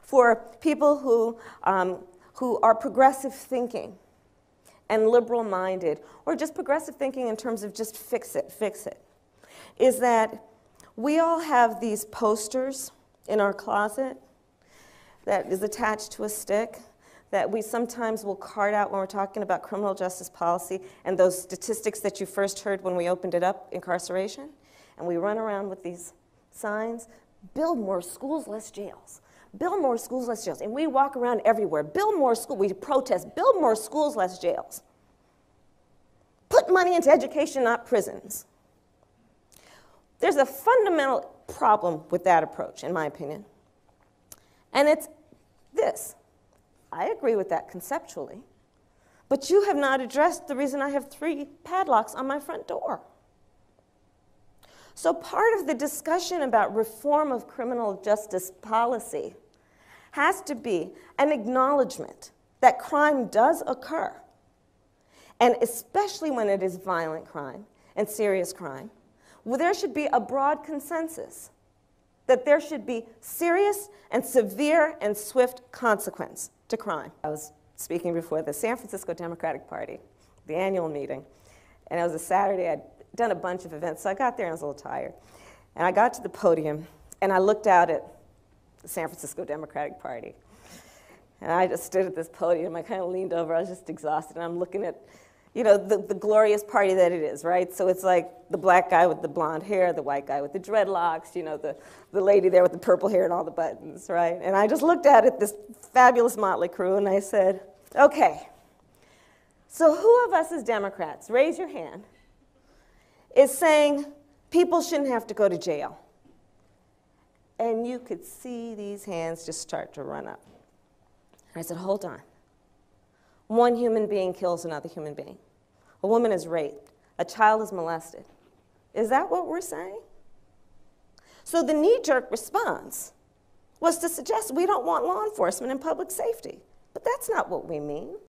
for people who are progressive thinking and liberal-minded, or just progressive thinking in terms of just fix it, is that we all have these posters in our closet that is attached to a stick that we sometimes will card out when we're talking about criminal justice policy and those statistics that you first heard when we opened it up, incarceration. And we run around with these signs, build more schools, less jails. Build more schools, less jails. And we walk around everywhere, build more schools, we protest, build more schools, less jails. Put money into education, not prisons. There's a fundamental problem with that approach, in my opinion. And it's this. I agree with that conceptually, but you have not addressed the reason I have 3 padlocks on my front door. So part of the discussion about reform of criminal justice policy has to be an acknowledgement that crime does occur, and especially when it is violent crime and serious crime, well, there should be a broad consensus that there should be serious and severe and swift consequence to crime. I was speaking before the San Francisco Democratic Party, the annual meeting, and it was a Saturday. I'd done a bunch of events, so I got there and I was a little tired. And I got to the podium, and I looked out at the San Francisco Democratic Party. And I just stood at this podium. I kind of leaned over. I was just exhausted, and I'm looking at, you know, the glorious party that it is, right? So it's like the black guy with the blonde hair, the white guy with the dreadlocks, you know, the lady there with the purple hair and all the buttons, right? And I just looked at it, this fabulous motley crew, and I said, okay, so who of us as Democrats, raise your hand, is saying people shouldn't have to go to jail? And you could see these hands just start to run up. And I said, hold on. One human being kills another human being. A woman is raped. A child is molested. Is that what we're saying? So the knee-jerk response was to suggest we don't want law enforcement and public safety. But that's not what we mean.